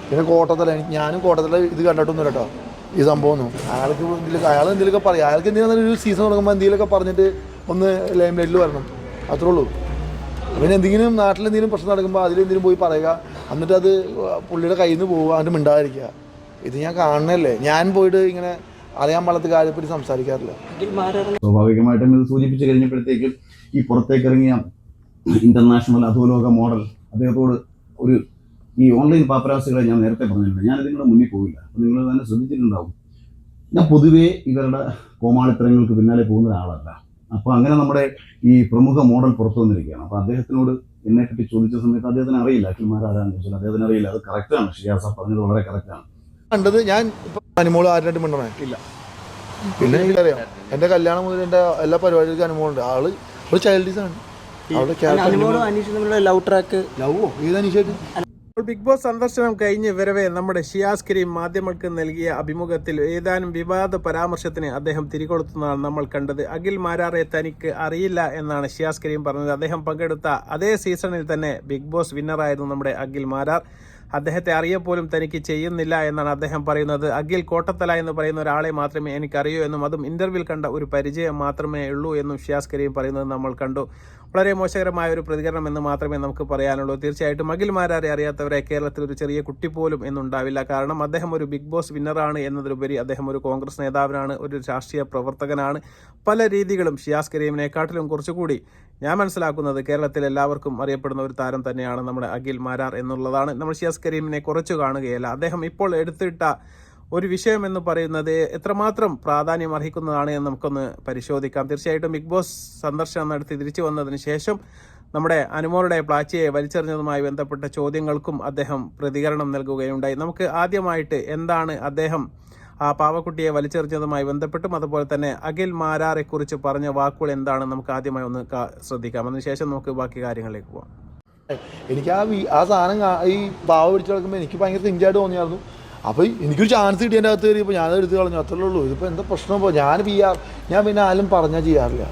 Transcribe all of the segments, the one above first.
പിന്നെ കോട്ടത്തല ഞാനും കോട്ടത്തല ഇത് കണ്ടിട്ടൊന്നും കേട്ടോ ഈ സംഭവമൊന്നും. അയാൾ എന്തെങ്കിലുമൊക്കെ പറയും. അയാൾക്ക് എന്തെങ്കിലും ഒരു സീസൺ തുടങ്ങുമ്പോൾ എന്തെങ്കിലുമൊക്കെ പറഞ്ഞിട്ട് ഒന്ന് ലൈം ലൈറ്റിൽ വരണം, അത്രേ ഉള്ളൂ. പിന്നെ എന്തെങ്കിലും നാട്ടിലെന്തെങ്കിലും പ്രശ്നം നടക്കുമ്പോൾ അതിലെന്തെങ്കിലും പോയി പറയുക, എന്നിട്ട് അത് പുള്ളിയുടെ കയ്യിൽ നിന്ന് പോവുക, എന്നിട്ട് മിണ്ടാതിരിക്കുക. ഇത് ഞാൻ കാണണല്ലേ. ഞാൻ പോയിട്ട് ഇങ്ങനെ അറിയാൻ പാടാത്ത കാര്യപ്പെട്ട് സംസാരിക്കാറില്ല. സ്വാഭാവികമായിട്ടും ഇത് സൂചിപ്പിച്ച് കഴിഞ്ഞപ്പോഴത്തേക്കും ഈ പുറത്തേക്ക് ഇറങ്ങിയ ഇന്റർനാഷണൽ അധോലോക മോഡൽ അദ്ദേഹത്തോട് ഒരു ഈ ഓൺലൈൻ പാപ്പരാസികളെ ഞാൻ നേരത്തെ പറഞ്ഞിട്ടുണ്ട്, ഞാൻ ഇതിനുള്ള മുന്നിൽ പോവില്ല. അപ്പോൾ നിങ്ങൾ തന്നെ ശ്രദ്ധിച്ചിട്ടുണ്ടാവും, ഞാൻ പൊതുവേ ഇവരുടെ കോമാളിത്തരങ്ങൾക്ക് പിന്നാലെ പോകുന്ന ഒരാളല്ല. അപ്പോൾ അങ്ങനെ നമ്മുടെ ഈ പ്രമുഖ മോഡൽ പുറത്തു വന്നിരിക്കുകയാണ്. അപ്പോൾ അദ്ദേഹത്തിനോട് എന്നെ പറ്റി ചോദിച്ച സമയത്ത് അദ്ദേഹത്തിന് അറിയില്ല അഖിൽമാരാരാന്ന് ചോദിച്ചാൽ അദ്ദേഹത്തിന് അറിയില്ല. അത് കറക്റ്റാണ്, ഷിയാസ പറഞ്ഞത് വളരെ കറക്റ്റാണ്. കണ്ടത് ഞാൻ ഇപ്പം അനുമോള് ആരുടെ മിണ്ടണേ ഇല്ല. പിന്നെ എനിക്കറിയാം, എൻ്റെ കല്യാണം മുതൽ എൻ്റെ എല്ലാ പരിപാടികൾക്കും അനുമോളുണ്ട്. ആള് ഒരു ചൈൽഡിസാണ്. ബിഗ് ബോസ് സന്ദർശനം കഴിഞ്ഞ് വരവെ നമ്മുടെ ഷിയാസ് കരീം മാധ്യമങ്ങൾക്ക് നൽകിയ അഭിമുഖത്തിൽ ഏതാനും വിവാദ പരാമർശത്തിന് അദ്ദേഹം തിരികൊടുത്തുന്നതാണ് നമ്മൾ കണ്ടത്. അഖിൽ മാരാറെ തനിക്ക് അറിയില്ല എന്നാണ് ഷിയാസ് കരീം പറഞ്ഞത്. അദ്ദേഹം പങ്കെടുത്ത അതേ സീസണിൽ തന്നെ ബിഗ് ബോസ് വിന്നറായിരുന്നു നമ്മുടെ അഖിൽ മാരാർ. അദ്ദേഹത്തെ അറിയപ്പോലും തനിക്ക് ചെയ്യുന്നില്ല എന്നാണ് അദ്ദേഹം പറയുന്നത്. അഖിൽ കോട്ടത്തല എന്ന് പറയുന്ന ഒരാളെ മാത്രമേ എനിക്കറിയൂ എന്നും അതും ഇന്റർവ്യൂവിൽ കണ്ട ഒരു പരിചയം മാത്രമേ ഉള്ളൂ എന്നും ഷിയാസ് കരീം പറയുന്നത് നമ്മൾ കണ്ടു. വളരെ മോശകരമായ ഒരു പ്രതികരണം എന്ന് മാത്രമേ നമുക്ക് പറയാനുള്ളൂ. തീർച്ചയായിട്ടും അഖിൽ മാരാരെ അറിയാത്തവരെ കേരളത്തിൽ ഒരു ചെറിയ കുട്ടി പോലും എന്നുണ്ടാവില്ല. കാരണം അദ്ദേഹം ഒരു ബിഗ് ബോസ് വിന്നറാണ് എന്നതിലുപരി അദ്ദേഹം ഒരു കോൺഗ്രസ് നേതാവിനാണ്, ഒരു രാഷ്ട്രീയ പ്രവർത്തകനാണ്. പല രീതികളും ഷിയാസ് കരീമിനെക്കാട്ടിലും കുറച്ചുകൂടി ഞാൻ മനസ്സിലാക്കുന്നത് കേരളത്തിൽ എല്ലാവർക്കും അറിയപ്പെടുന്ന ഒരു താരം തന്നെയാണ് നമ്മുടെ അഖിൽ മാരാർ എന്നുള്ളതാണ്. നമ്മൾ ഷിയാസ് കരീമിനെ കുറച്ചു കാണുകയല്ല. അദ്ദേഹം ഇപ്പോൾ എടുത്തിട്ട ഒരു വിഷയം എന്ന് പറയുന്നത് എത്രമാത്രം പ്രാധാന്യം അർഹിക്കുന്നതാണ് എന്ന് നമുക്കൊന്ന് പരിശോധിക്കാം. തീർച്ചയായിട്ടും ബിഗ് ബോസ് സന്ദർശനം നടത്തി തിരിച്ചു വന്നതിന് ശേഷം നമ്മുടെ അനുമോളുടെ പ്ലാച്ചിയെ വലിച്ചെറിഞ്ഞതുമായി ബന്ധപ്പെട്ട ചോദ്യങ്ങൾക്കും അദ്ദേഹം പ്രതികരണം നൽകുകയുണ്ടായി. നമുക്ക് ആദ്യമായിട്ട് എന്താണ് അദ്ദേഹം ആ പാവക്കുട്ടിയെ വലിച്ചെറിഞ്ഞതുമായി ബന്ധപ്പെട്ടും അതുപോലെ തന്നെ അഖിൽ മാരാറെ കുറിച്ച് പറഞ്ഞ വാക്കുകൾ എന്താണ് നമുക്ക് ആദ്യമായി ഒന്ന് ശ്രദ്ധിക്കാം. അതിനുശേഷം നമുക്ക് ബാക്കി കാര്യങ്ങളിലേക്ക് പോകാം. എനിക്ക് ആ സാധനം ഈ പാവ പിടിച്ചു കിടക്കുമ്പോൾ എനിക്ക് ഭയങ്കര തിഞ്ചായിട്ട് തോന്നിയായിരുന്നു. അപ്പോൾ എനിക്കൊരു ചാൻസ് കിട്ടിയതിൻ്റെ അകത്ത് കയറിയപ്പോൾ ഞാനത് എടുത്ത് കളഞ്ഞു, അത്രേ ഉള്ളൂ. ഇതിപ്പോൾ എന്താ പ്രശ്നം? ഇപ്പോൾ ഞാൻ പിന്നെ ആരും പറഞ്ഞാൽ ചെയ്യാറില്ല.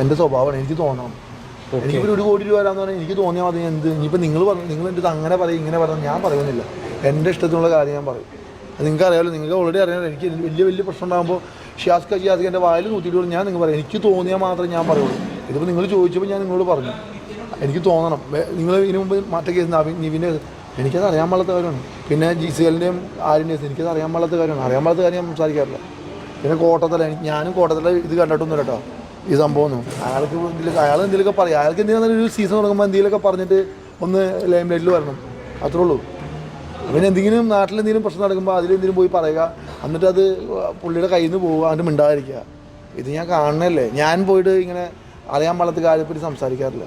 എൻ്റെ സ്വഭാവമാണ്, എനിക്ക് തോന്നണം. എനിക്കിപ്പോൾ 1 കോടി രൂപ വരാമെന്ന് പറഞ്ഞാൽ എനിക്ക് തോന്നിയാൽ മതി. എന്ത് ഇനിയിപ്പോൾ നിങ്ങൾ പറഞ്ഞു, നിങ്ങൾ എൻ്റെ അങ്ങനെ പറയും ഇങ്ങനെ പറഞ്ഞു, ഞാൻ പറയുന്നില്ല. എൻ്റെ ഇഷ്ടത്തിനുള്ള കാര്യം ഞാൻ പറയും. നിങ്ങൾക്ക് അറിയാമല്ലോ, നിങ്ങൾക്ക് ഓൾറെഡി അറിയാമല്ലോ. എനിക്ക് വലിയ പ്രശ്നം ഉണ്ടാകുമ്പോൾ ഷിയാസ്ക്ക് എൻ്റെ വായിൽ നൂറ്റിയിട്ട് ഞാൻ നിങ്ങൾ പറയും. എനിക്ക് തോന്നിയാൽ മാത്രമേ ഞാൻ പറയുള്ളൂ. ഇതിപ്പോൾ നിങ്ങൾ ചോദിച്ചപ്പോൾ ഞാൻ നിങ്ങളോട് പറഞ്ഞു. എനിക്ക് തോന്നണം. നിങ്ങൾ ഇതിനു മുമ്പ് മറ്റേ കേസ് നിവിൻ്റെ എനിക്കത് അറിയാൻ പാടാത്ത കാര്യമാണ്. പിന്നെ GCLൻ്റെയും ആരിൻ്റെയും കേസ് എനിക്കത് അറിയാൻ പാടാത്ത കാര്യമാണ്. അറിയാൻ പാടാത്ത കാര്യം ഞാൻ സംസാരിക്കാറില്ല. പിന്നെ കോട്ടത്തല ഞാനും കോട്ടത്തല ഇത് കണ്ടിട്ടൊന്നും കേട്ടോ ഈ സംഭവമൊന്നും. അയാൾ എന്തെങ്കിലുമൊക്കെ പറയും. അയാൾക്ക് എന്തെങ്കിലും ഒരു സീസൺ തുടങ്ങുമ്പോൾ എന്തെങ്കിലുമൊക്കെ പറഞ്ഞിട്ട് ഒന്ന് ലൈം ലൈറ്റിൽ വരണം, അത്രേ ഉള്ളൂ. പിന്നെ എന്തെങ്കിലും നാട്ടിലെന്തെങ്കിലും പ്രശ്നം നടക്കുമ്പോൾ അതിലെന്തെങ്കിലും പോയി പറയുക, എന്നിട്ട് അത് പുള്ളിയുടെ കയ്യിൽ നിന്ന് പോവുക, എന്നിട്ട് മിണ്ടാതിരിക്കുക. ഇത് ഞാൻ കാണണല്ലേ. ഞാൻ പോയിട്ട് ഇങ്ങനെ അറിയാൻ പാടാത്ത കാര്യപ്പെട്ട് സംസാരിക്കാറില്ല.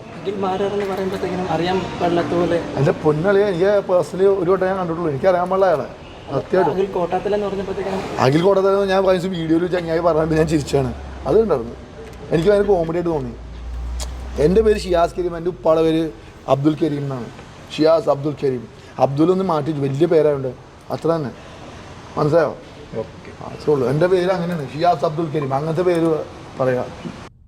എൻ്റെ പൊന്നളിയ എനിക്ക് പേഴ്സണലി ഒരു വട്ടം ഞാൻ കണ്ടിട്ടുള്ളൂ. എനിക്ക് അറിയാൻ പാടില്ല അയാളെ സത്യമായിട്ടും. അഖിൽ കോട്ടത്തല ഞാൻ കഴിഞ്ഞ വീഡിയോയിൽ ചങ്ങായി പറഞ്ഞിട്ട് ഞാൻ ചിരിച്ചാണ്. അത് ഉണ്ടായിരുന്നു. എനിക്ക് ഭയങ്കര കോമഡി ആയിട്ട് തോന്നി. എൻ്റെ പേര് ഷിയാസ് കരീം, എൻ്റെ ഉപ്പാടെ പേര് അബ്ദുൽ കരീം എന്നാണ്. ഷിയാസ് അബ്ദുൽ കരീം. അബ്ദുലൊന്ന് മാറ്റി വലിയ പേരായുണ്ട്, അത്ര തന്നെ. മനസ്സിലായോ? അത്രേ ഉള്ളൂ. എൻ്റെ പേര് അങ്ങനെയാണ്, ഷിയാസ് അബ്ദുൽ കരീം. അങ്ങനത്തെ പേര് പറയാം.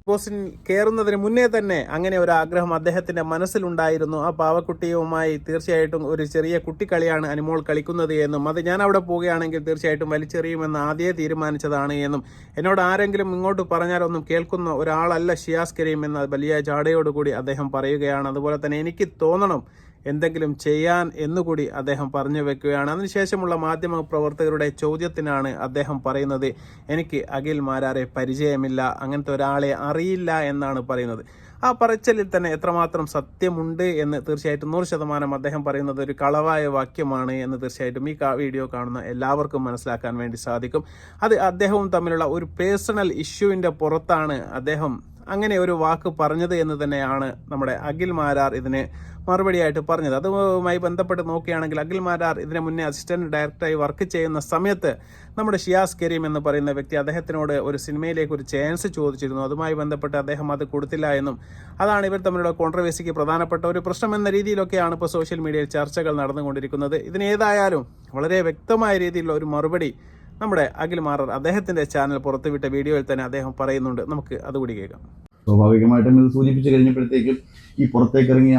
ബോസിൽ കയറുന്നതിന് മുന്നേ തന്നെ അങ്ങനെ ഒരു ആഗ്രഹം അദ്ദേഹത്തിന്റെ മനസ്സിലുണ്ടായിരുന്നു. ആ പാവക്കുട്ടിയുമായി തീർച്ചയായിട്ടും ഒരു ചെറിയ കുട്ടിക്കളിയാണ് അനുമോൾ കളിക്കുന്നത് എന്നും അത് ഞാൻ അവിടെ പോവുകയാണെങ്കിൽ തീർച്ചയായിട്ടും വലിച്ചെറിയുമെന്ന് ആദ്യമേ തീരുമാനിച്ചതാണ് എന്നും എന്നോട് ആരെങ്കിലും ഇങ്ങോട്ട് പറഞ്ഞാലൊന്നും കേൾക്കുന്ന ഒരാളല്ല ഷിയാസ് കരീം എന്ന വലിയ ജാടയോടുകൂടി അദ്ദേഹം പറയുകയാണ്. അതുപോലെ തന്നെ എനിക്ക് തോന്നണം എന്തെങ്കിലും ചെയ്യാൻ എന്നുകൂടി അദ്ദേഹം പറഞ്ഞു വെക്കുകയാണ്. അതിനുശേഷമുള്ള മാധ്യമ പ്രവർത്തകരുടെ ചോദ്യത്തിനാണ് അദ്ദേഹം പറയുന്നത് എനിക്ക് അഖിൽ മാരാറെ പരിചയമില്ല, അങ്ങനത്തെ ഒരാളെ അറിയില്ല എന്നാണ് പറയുന്നത്. ആ പറച്ചിലിൽ തന്നെ എത്രമാത്രം സത്യമുണ്ട് എന്ന് തീർച്ചയായിട്ടും 100% അദ്ദേഹം പറയുന്നത് ഒരു കളവായ വാക്യമാണ് എന്ന് തീർച്ചയായിട്ടും ഈ വീഡിയോ കാണുന്ന എല്ലാവർക്കും മനസ്സിലാക്കാൻ വേണ്ടി സാധിക്കും. അത് അദ്ദേഹവും തമ്മിലുള്ള ഒരു പേഴ്സണൽ ഇഷ്യൂവിൻ്റെ പുറത്താണ് അദ്ദേഹം അങ്ങനെ ഒരു വാക്ക് പറഞ്ഞത് എന്ന് തന്നെയാണ് നമ്മുടെ അഖിൽ മാരാർ ഇതിന് മറുപടിയായിട്ട് പറഞ്ഞത്. അതുമായി ബന്ധപ്പെട്ട് നോക്കുകയാണെങ്കിൽ അഖിൽ മാരാർ ഇതിനു മുന്നേ അസിസ്റ്റന്റ് ഡയറക്ടറായി വർക്ക് ചെയ്യുന്ന സമയത്ത് നമ്മുടെ ഷിയാസ് കരീം എന്ന് പറയുന്ന വ്യക്തി അദ്ദേഹത്തിനോട് ഒരു സിനിമയിലേക്ക് ഒരു ചാൻസ് ചോദിച്ചിരുന്നു. അതുമായി ബന്ധപ്പെട്ട് അദ്ദേഹം അത് കൊടുത്തില്ല എന്നും അതാണ് ഇവർ തമ്മിലുള്ള കോൺട്രവേഴ്സിക്ക് പ്രധാനപ്പെട്ട ഒരു പ്രശ്നം എന്ന രീതിയിലൊക്കെയാണ് ഇപ്പോൾ സോഷ്യൽ മീഡിയയിൽ ചർച്ചകൾ നടന്നുകൊണ്ടിരിക്കുന്നത്. ഇതിനേതായാലും വളരെ വ്യക്തമായ രീതിയിലുള്ള ഒരു മറുപടി നമ്മുടെ അഖിൽ മാരാർ അദ്ദേഹത്തിന്റെ ചാനൽ പുറത്തുവിട്ട വീഡിയോയിൽ തന്നെ അദ്ദേഹം പറയുന്നുണ്ട്. നമുക്ക് അതുകൂടി കേൾക്കാം. സ്വാഭാവികമായിട്ടും ഇത് സൂചിപ്പിച്ച് കഴിഞ്ഞപ്പോഴത്തേക്കും ഈ പുറത്തേക്ക് ഇറങ്ങിയ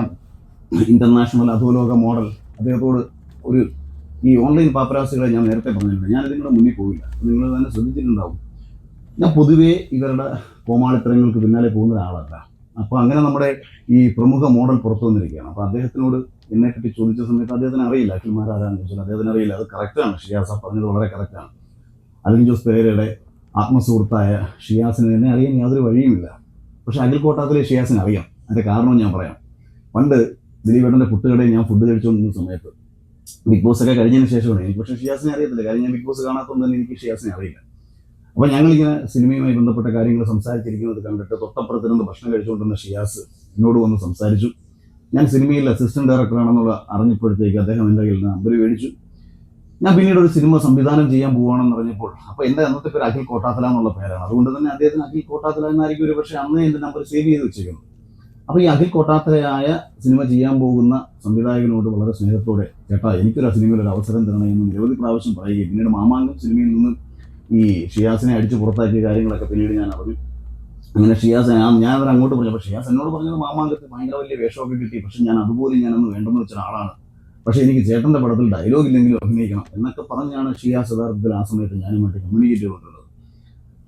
ഇന്റർനാഷണൽ അധോലോക മോഡൽ അദ്ദേഹത്തോട് ഒരു ഈ ഓൺലൈൻ പാപ്പരാസികളെ ഞാൻ നേരത്തെ പറഞ്ഞിട്ടുണ്ട്. ഞാൻ ഇതിങ്ങളുടെ മുന്നിൽ പോയില്ല. നിങ്ങൾ തന്നെ ശ്രദ്ധിച്ചിട്ടുണ്ടാവും. ഞാൻ പൊതുവേ ഇവരുടെ കോമാളിത്തരങ്ങൾക്ക് പിന്നാലെ പോകുന്ന ഒരാളല്ല. അപ്പോൾ അങ്ങനെ നമ്മുടെ ഈ പ്രമുഖ മോഡൽ പുറത്തു വന്നിരിക്കുകയാണ്. അപ്പോൾ അദ്ദേഹത്തിനോട് എന്നെ പറ്റി ചോദിച്ച സമയത്ത് അദ്ദേഹത്തിന് അറിയില്ല അഖിൽമാർ ആരാണെന്ന് ചോദിച്ചാൽ അദ്ദേഹത്തിന് അറിയില്ല. അത് കറക്റ്റാണ്. ഷിയാസ പറഞ്ഞത് വളരെ കറക്റ്റാണ്. അലിൻ ജോസ് പെരേരയുടെ ആത്മസുഹൃത്തായ ഷിയാസിന് എന്നെ അറിയാൻ യാതൊരു വഴിയുമില്ല. പക്ഷേ അഖിൽ കോട്ടാത്തിലെ ഷിയാസിന് അറിയാം. അതിൻ്റെ കാരണം ഞാൻ പറയാം. പണ്ട് ദിലീപേട്ടൻ്റെ പുട്ടുകടയിൽ ഞാൻ ഫുഡ് കഴിച്ചുകൊണ്ടിരുന്ന സമയത്ത് ബിഗ് ബോസ് ഒക്കെ കഴിഞ്ഞതിന് ശേഷമാണ് എനിക്ക്, പക്ഷേ ഷിയാസിനെ അറിയത്തില്ല. കാര്യം ഞാൻ ബിഗ് ബോസ് കാണാത്തതുകൊണ്ട് തന്നെ എനിക്ക് ഷിയാസിനെ അറിയില്ല. അപ്പോൾ ഞങ്ങളിങ്ങനെ സിനിമയുമായി ബന്ധപ്പെട്ട കാര്യങ്ങൾ സംസാരിച്ചിരിക്കുന്നത് കണ്ടിട്ട് തൊട്ടപ്പുറത്തിരുന്ന് ഭക്ഷണം കഴിച്ചുകൊണ്ടിരുന്ന ഷിയാസ് എന്നോട് വന്ന് സംസാരിച്ചു. ഞാൻ സിനിമയിൽ അസിസ്റ്റന്റ് ഡയറക്ടറാണെന്നുള്ള അറിഞ്ഞപ്പോഴത്തേക്ക് അദ്ദേഹം എൻ്റെ കയ്യിൽ നമ്പർ മേടിച്ചു. ഞാൻ പിന്നീട് ഒരു സിനിമ സംവിധാനം ചെയ്യാൻ പോവുകയാണെന്ന് പറഞ്ഞപ്പോൾ, അപ്പോൾ എൻ്റെ അന്നത്തെ പേര് അഖിൽ കോട്ടാത്തല എന്നുള്ള പേരാണ്. അതുകൊണ്ട് തന്നെ അദ്ദേഹത്തിന് അഖിൽ കോട്ടാത്തല എന്നായിരിക്കും ഒരു പക്ഷേ അന്ന് എൻ്റെ നമ്പർ സേവ് ചെയ്ത് വെച്ചേക്കുന്നത്. അപ്പോൾ ഈ അഖിൽ കോട്ടാത്തലയായ സിനിമ ചെയ്യാൻ പോകുന്ന സംവിധായകനോട് വളരെ സ്നേഹത്തോടെ, ചേട്ടാ എനിക്കൊരു സിനിമയിൽ ഒരു അവസരം തരണമെന്ന് നിരവധി പ്രാവശ്യം പറയുകയും പിന്നീട് മാമാങ്കം സിനിമയിൽ നിന്ന് ഈ ഷിയാസിനെ അടിച്ച് പുറത്താക്കിയ കാര്യങ്ങളൊക്കെ പിന്നീട് ഞാൻ അറിഞ്ഞു. അങ്ങനെ ഷിയാസ് ഞാൻ അവർ അങ്ങോട്ട് പറഞ്ഞു. അപ്പോൾ ഷിയാസ് എന്നോട് പറഞ്ഞത് മാമാങ്കത്തിൽ ഭയങ്കര വലിയ വേഷമൊക്കെ കിട്ടി, പക്ഷെ ഞാൻ അതുപോലെ ഞാനൊന്ന് വേണ്ടെന്ന് വെച്ച ആളാണ്. പക്ഷേ എനിക്ക് ചേട്ടൻ്റെ പടത്തിൽ ഡയലോഗ് ഇല്ലെങ്കിലും അഭിനയിക്കണം എന്നൊക്കെ പറഞ്ഞാണ് ഷിയാസ് യഥാർത്ഥത്തിൽ ആ സമയത്ത് ഞാനുമായിട്ട് കമ്മ്യൂണിക്കേറ്റ് ചെയ്തിട്ടുള്ളത്.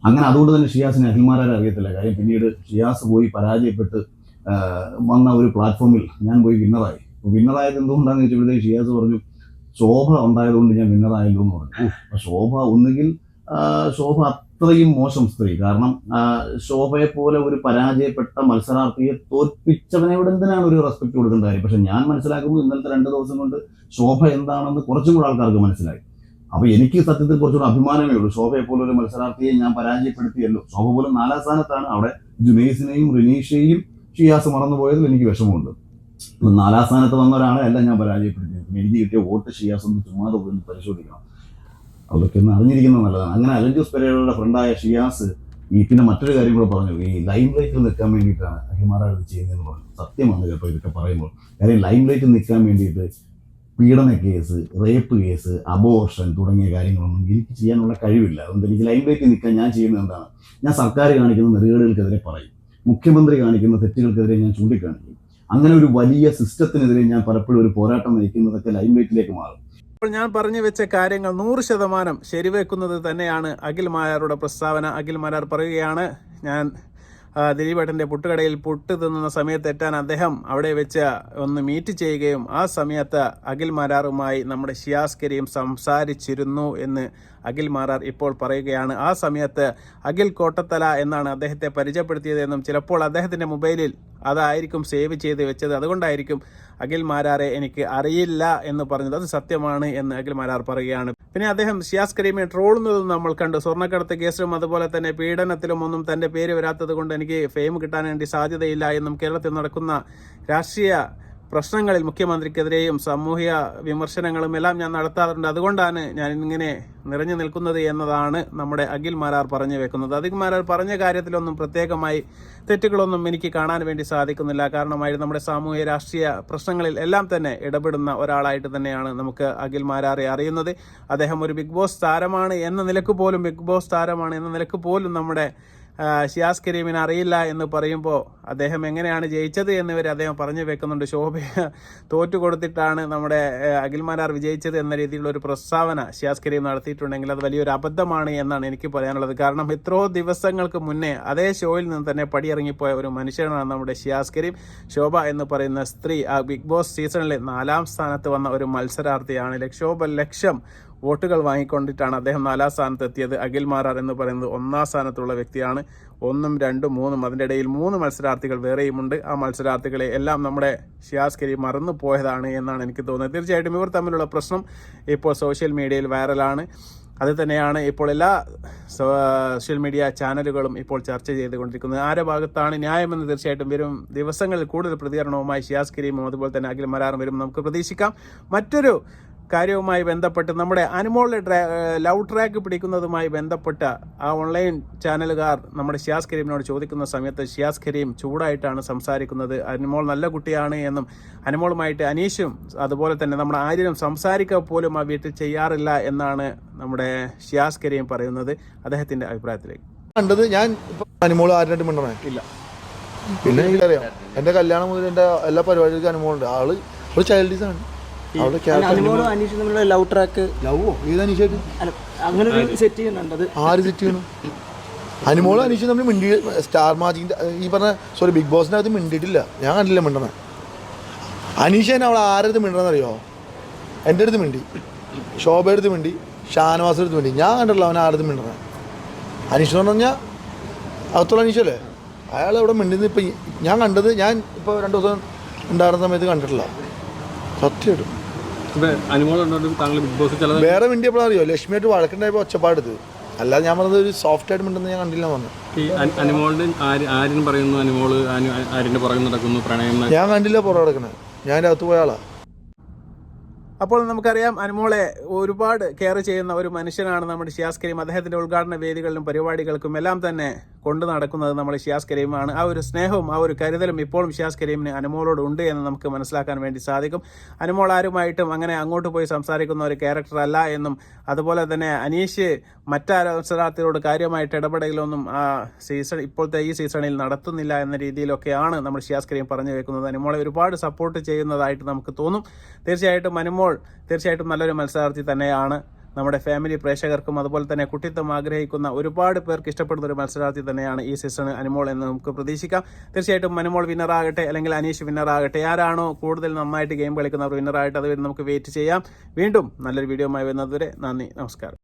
അങ്ങനെ അതുകൊണ്ട് തന്നെ ഷിയാസിനെ അഖിൽമാരെ അറിയത്തില്ല. കാര്യം പിന്നീട് ഷിയാസ് പോയി പരാജയപ്പെട്ട് വന്ന ഒരു പ്ലാറ്റ്ഫോമിൽ ഞാൻ പോയി വിന്നറായി. വിന്നറായത് എന്തുകൊണ്ടാണെന്ന് ചോദിച്ചപ്പോഴത്തേക്ക് ഷിയാസ് പറഞ്ഞു, ശോഭ ഉണ്ടായതുകൊണ്ട് ഞാൻ വിന്നറായല്ലോ എന്ന് പറഞ്ഞു. അപ്പോൾ ശോഭ ഒന്നുകിൽ ശോഭ അത്രയും മോശം സ്ത്രീ. കാരണം ശോഭയെ പോലെ ഒരു പരാജയപ്പെട്ട മത്സരാർത്ഥിയെ തോൽപ്പിച്ചവനോട് എന്തിനാണ് ഒരു റെസ്പെക്ട് കൊടുക്കേണ്ട കാര്യം. പക്ഷെ ഞാൻ മനസ്സിലാക്കുന്നത് ഇന്നലത്തെ 2 ദിവസം കൊണ്ട് ശോഭ എന്താണെന്ന് കുറച്ചും കൂടെ ആൾക്കാർക്ക് മനസ്സിലായി. അപ്പോൾ എനിക്ക് സത്യത്തിൽ കുറച്ചുകൂടെ അഭിമാനമേ ഉള്ളൂ. ശോഭയെ പോലെ ഒരു മത്സരാർത്ഥിയെ ഞാൻ പരാജയപ്പെടുത്തിയല്ലോ. ശോഭ പോലും 4ാം സ്ഥാനത്താണ്. അവിടെ ജുനൈസിനെയും റിനീഷയെയും ഷിയാസ് മറന്നുപോയതിൽ എനിക്ക് വിഷമമുണ്ട്. 4ാം സ്ഥാനത്ത് വന്ന ഒരാളെ അല്ല ഞാൻ പരാജയപ്പെടുത്തിയത്. എനിക്ക് കിട്ടിയ വോട്ട് ഷിയാസ് ഒന്ന് ചുമ്മാതെ പോയി പരിശോധിക്കണം. അതൊക്കെ ഒന്ന് അറിഞ്ഞിരിക്കുന്നത് നല്ലതാണ്. അങ്ങനെ അലിൻ ജോസ് പെരേരയുടെ ഫ്രണ്ടായ ഷിയാസ് പിന്നെ മറ്റൊരു കാര്യം കൂടെ പറഞ്ഞു, ഈ ലൈം ലൈറ്റിൽ നിൽക്കാൻ വേണ്ടിയിട്ടാണ് അഖിൽമാരാർ ഇത് ചെയ്യുന്നതെന്ന് പറഞ്ഞു. സത്യമാണ് കേട്ടോ ഇതൊക്കെ പറയുമ്പോൾ. കാര്യം ലൈം ലൈറ്റിൽ നിൽക്കാൻ വേണ്ടിയിട്ട് പീഡന കേസ്, റേപ്പ് കേസ്, അബോർഷൻ തുടങ്ങിയ കാര്യങ്ങളൊന്നും എനിക്ക് ചെയ്യാനുള്ള കഴിവില്ല. അതുകൊണ്ട് എനിക്ക് ലൈം ലൈറ്റിൽ നിൽക്കാൻ ഞാൻ ചെയ്യുന്നത് എന്താണ്, ഞാൻ സർക്കാർ കാണിക്കുന്ന നെറുകേടുകൾക്കെതിരെ പറയും, മുഖ്യമന്ത്രി കാണിക്കുന്ന തെറ്റുകൾക്കെതിരെ ഞാൻ ചൂണ്ടിക്കാണിക്കും. അങ്ങനെ ഒരു വലിയ സിസ്റ്റത്തിനെതിരെ ഞാൻ പലപ്പോഴും ഒരു പോരാട്ടം നയിക്കുന്നതൊക്കെ ലൈം ലൈറ്റിലേക്ക് മാറും. ഇപ്പോൾ ഞാൻ പറഞ്ഞു വെച്ച കാര്യങ്ങൾ 100% ശരിവെക്കുന്നത് തന്നെയാണ് അഖിൽ മാരാരുടെ പ്രസ്താവന. അഖിൽ മാരാർ പറയുകയാണ്, ഞാൻ ദിലീപേട്ടൻ്റെ പുട്ടുകടയിൽ പുട്ട് തിന്നുന്ന സമയത്ത് എത്താൻ അദ്ദേഹം അവിടെ വെച്ച് ഒന്ന് മീറ്റ് ചെയ്യുകയും ആ സമയത്ത് അഖിൽ മാരാറുമായി നമ്മുടെ ഷിയാസ് കരീം സംസാരിച്ചിരുന്നു എന്ന് അഖിൽ മാരാർ ഇപ്പോൾ പറയുകയാണ്. ആ സമയത്ത് അഖിൽ കോട്ടത്തല എന്നാണ് അദ്ദേഹത്തെ പരിചയപ്പെടുത്തിയതെന്നും ചിലപ്പോൾ അദ്ദേഹത്തിൻ്റെ മൊബൈലിൽ അതായിരിക്കും സേവ് ചെയ്ത് വെച്ചത്, അതുകൊണ്ടായിരിക്കും അഖിൽ മാരാറെ എനിക്ക് അറിയില്ല എന്ന് പറഞ്ഞത്. അത് സത്യമാണ് എന്ന് അഖിൽ മാരാർ പറയുകയാണ്. പിന്നെ അദ്ദേഹം ഷിയാസ് കരീമിനെ ട്രോളുന്നതും നമ്മൾ കണ്ടു. സ്വർണ്ണക്കടത്ത് കേസിലും അതുപോലെ തന്നെ പീഡനത്തിലും ഒന്നും തൻ്റെ പേര് വരാത്തത് കൊണ്ട് എനിക്ക് ഫെയിം കിട്ടാൻ വേണ്ടി സാധ്യതയില്ല എന്നും കേരളത്തിൽ നടക്കുന്ന രാഷ്ട്രീയ പ്രശ്നങ്ങളിൽ മുഖ്യമന്ത്രിക്കെതിരെയും സാമൂഹിക വിമർശനങ്ങളും എല്ലാം ഞാൻ നടത്താറുണ്ട്, അതുകൊണ്ടാണ് ഞാൻ ഇങ്ങനെ നിറഞ്ഞു നിൽക്കുന്നത് എന്നതാണ് നമ്മുടെ അഖിൽ മാരാർ പറഞ്ഞു വെക്കുന്നത്. അഖിൽ മാരാർ പറഞ്ഞ കാര്യത്തിലൊന്നും പ്രത്യേകമായി തെറ്റുകളൊന്നും എനിക്ക് കാണാൻ വേണ്ടി സാധിക്കുന്നില്ല. കാരണമായിട്ട് നമ്മുടെ സാമൂഹിക രാഷ്ട്രീയ പ്രശ്നങ്ങളിൽ എല്ലാം തന്നെ ഇടപെടുന്ന ഒരാളായിട്ട് തന്നെയാണ് നമുക്ക് അഖിൽ മാരാറെ അറിയുന്നത്. അദ്ദേഹം ഒരു ബിഗ് ബോസ് താരമാണ് എന്ന നിലക്ക് പോലും നമ്മുടെ ഷിയാസ് കരീമിനെ അറിയില്ല എന്ന് പറയുമ്പോൾ അദ്ദേഹം എങ്ങനെയാണ് ജയിച്ചത് എന്നിവർ അദ്ദേഹം പറഞ്ഞു വെക്കുന്നുണ്ട്. ശോഭയെ തോറ്റു കൊടുത്തിട്ടാണ് നമ്മുടെ അഖിൽ മാരാർ വിജയിച്ചത് എന്ന രീതിയിലുള്ള ഒരു പ്രസ്താവന ഷിയാസ് കരീം നടത്തിയിട്ടുണ്ടെങ്കിൽ അത് വലിയൊരു അബദ്ധമാണ് എന്നാണ് എനിക്ക് പറയാനുള്ളത്. കാരണം എത്രയോ ദിവസങ്ങൾക്ക് മുന്നേ അതേ ഷോയിൽ നിന്ന് തന്നെ പടിയിറങ്ങിപ്പോയ ഒരു മനുഷ്യനാണ് നമ്മുടെ ഷിയാസ് കരീം. ശോഭ എന്ന് പറയുന്ന സ്ത്രീ ആ ബിഗ് ബോസ് സീസണിലെ 4ാം സ്ഥാനത്ത് വന്ന ഒരു മത്സരാർത്ഥിയാണ്. ലക്ഷം വോട്ടുകൾ വാങ്ങിക്കൊണ്ടിട്ടാണ് അദ്ദേഹം 4ാം സ്ഥാനത്ത് എത്തിയത്. അഖിൽ മാരാർ എന്ന് പറയുന്നത് 1ാം സ്ഥാനത്തുള്ള വ്യക്തിയാണ്. 1ഉം 2ഉം 3ഉം അതിൻ്റെ ഇടയിൽ 3 മത്സരാർത്ഥികൾ വേറെയുമുണ്ട്. ആ മത്സരാർത്ഥികളെ എല്ലാം നമ്മുടെ ഷിയാസ് കരീം മറന്നു പോയതാണ് എന്നാണ് എനിക്ക് തോന്നുന്നത്. തീർച്ചയായിട്ടും ഇവർ തമ്മിലുള്ള പ്രശ്നം ഇപ്പോൾ സോഷ്യൽ മീഡിയയിൽ വൈറലാണ്. അത് തന്നെയാണ് ഇപ്പോൾ എല്ലാ സോഷ്യൽ മീഡിയ ചാനലുകളും ഇപ്പോൾ ചർച്ച ചെയ്തുകൊണ്ടിരിക്കുന്നത്. ആരുടെ ഭാഗത്താണ് ന്യായമെന്ന് തീർച്ചയായിട്ടും വരും ദിവസങ്ങളിൽ കൂടുതൽ പ്രതികരണവുമായി ഷിയാസ് കരീമും അതുപോലെ തന്നെ അഖിൽ മാരാറും വരും നമുക്ക് പ്രതീക്ഷിക്കാം. മറ്റൊരു കാര്യവുമായി ബന്ധപ്പെട്ട് നമ്മുടെ അനുമോളുടെ ലവ് ട്രാക്ക് പിടിക്കുന്നതുമായി ബന്ധപ്പെട്ട ആ ഓൺലൈൻ ചാനലുകാർ നമ്മുടെ ഷിയാസ് കരീമിനോട് ചോദിക്കുന്ന സമയത്ത് ഷിയാസ് കരീം ചൂടായിട്ടാണ് സംസാരിക്കുന്നത്. അനുമോൾ നല്ല കുട്ടിയാണ് എന്നും അനുമോളുമായിട്ട് അനീഷും അതുപോലെ തന്നെ നമ്മുടെ ആര്യനും സംസാരിക്കുക പോലും ആ വീട്ടിൽ ചെയ്യാറില്ല എന്നാണ് നമ്മുടെ ഷിയാസ് കരീം പറയുന്നത്. അദ്ദേഹത്തിൻ്റെ അഭിപ്രായത്തിലേക്ക് കണ്ടത് ഞാൻ അനുമോൾ ആരുടെ മിണ്ടണേ ഇല്ല. പിന്നെ എനിക്കറിയാം എൻ്റെ കല്യാണം മുതൽ എൻ്റെ എല്ലാ പരിപാടികൾക്കും അനുമോളുണ്ട്. ആള് ഒരു ചൈൽഡിഷാണ്. അവിടെ ക്യാപ്റ്റൻ അനുമോളും അനീഷും തമ്മിലുള്ള ലവ് ട്രാക്ക് ലവോ ഏത് അനീഷായിട്ട് അങ്ങനെ ഒരു സെറ്റ് ചെയ്യുന്നുണ്ട്. അത് ആര് സെറ്റ് ചെയ്യണം? അനുമോളും അനീഷും തമ്മിൽ മിണ്ടി സ്റ്റാർ മാജിക്കിൻ്റെ ഈ പറഞ്ഞ ബിഗ് ബോസിൻ്റെ അകത്ത് മിണ്ടിയിട്ടില്ല. ഞാൻ കണ്ടില്ല മിണ്ടണ. അനീഷ് തന്നെ അവളെ ആരടുത്ത് മിണ്ടണമെന്നറിയോ? എൻ്റെ അടുത്ത് മിണ്ടി, ശോഭയുടെ അടുത്ത് മിണ്ടി, ഷാനവാസിൻ്റെ അടുത്ത് മിണ്ടി. ഞാൻ കണ്ടിട്ടില്ല അവൻ ആരടുത്ത് മിണ്ടണേ. അനീഷ് എന്ന് പറഞ്ഞാൽ അകത്തുള്ള അനീഷല്ലേ, അയാൾ ഇവിടെ മിണ്ടുന്നത് ഇപ്പം ഞാൻ കണ്ടത്. ഞാൻ ഇപ്പോൾ 2 ദിവസം ഉണ്ടായിരുന്ന സമയത്ത് കണ്ടിട്ടില്ല സത്യമായിട്ടും. വേറെ മിണ്ടിയപ്പോഴാണ് അറിയോ ലക്ഷ്മിയായിട്ട് വഴക്കുണ്ടായപ്പോൾ ഒച്ചപ്പാടെടുത്ത്. അല്ലാതെ ഞാൻ പറഞ്ഞത് ഒരു സോഫ്റ്റ് ആയിട്ട് മിണ്ടെന്ന് ഞാൻ കണ്ടില്ല പറഞ്ഞു. ഞാൻ കണ്ടില്ല പുറം കിടക്കണേ. ഞാൻ അകത്ത് പോയ ആളാ. അപ്പോൾ നമുക്കറിയാം അനുമോളെ ഒരുപാട് കെയർ ചെയ്യുന്ന ഒരു മനുഷ്യനാണ് നമ്മുടെ ഷിയാസ് കരീം. അദ്ദേഹത്തിൻ്റെ ഉദ്ഘാടന വേദികളിലും പരിപാടികൾക്കും എല്ലാം തന്നെ കൊണ്ടു നടക്കുന്നത് നമ്മൾ ഷിയാസ് കരീമാണ്. ആ ഒരു സ്നേഹവും ആ ഒരു കരുതലും ഇപ്പോഴും ഷിയാസ് കരീമിന് അനുമോളോട് ഉണ്ട് എന്ന് നമുക്ക് മനസ്സിലാക്കാൻ വേണ്ടി സാധിക്കും. അനുമോൾ ആരുമായിട്ടും അങ്ങനെ അങ്ങോട്ട് പോയി സംസാരിക്കുന്ന ഒരു ക്യാരക്ടർ അല്ല എന്നും, അതുപോലെ തന്നെ അനീഷ് മറ്റാരോട് കാര്യമായിട്ട് ഇടപെടലൊന്നും ഇപ്പോഴത്തെ ഈ സീസണിൽ നടത്തുന്നില്ല എന്ന രീതിയിലൊക്കെയാണ് നമ്മൾ ഷിയാസ് കരീം പറഞ്ഞു വെക്കുന്നത്. അനുമോളെ ഒരുപാട് സപ്പോർട്ട് ചെയ്യുന്നതായിട്ട് നമുക്ക് തോന്നും. തീർച്ചയായിട്ടും അനുമോൾ നല്ലൊരു മത്സരാർത്ഥി തന്നെയാണ്. നമ്മുടെ ഫാമിലി പ്രേക്ഷകർക്കും അതുപോലെ തന്നെ കുട്ടിത്വം ആഗ്രഹിക്കുന്ന ഒരുപാട് പേർക്ക് ഇഷ്ടപ്പെടുന്ന ഒരു മത്സരാർത്ഥി തന്നെയാണ് ഈ സീസൺ അനുമോൾ എന്ന് നമുക്ക് പ്രതീക്ഷിക്കാം. തീർച്ചയായിട്ടും അനുമോൾ വിന്നറാകട്ടെ, അല്ലെങ്കിൽ അനീഷ് വിന്നറാകട്ടെ, ആരാണോ കൂടുതൽ നന്നായിട്ട് ഗെയിം കളിക്കുന്നവർ വിന്നറായിട്ട്, അതുവരെ നമുക്ക് വെയിറ്റ് ചെയ്യാം. വീണ്ടും നല്ലൊരു വീഡിയോയുമായി വരുന്നതുവരെ നന്ദി, നമസ്കാരം.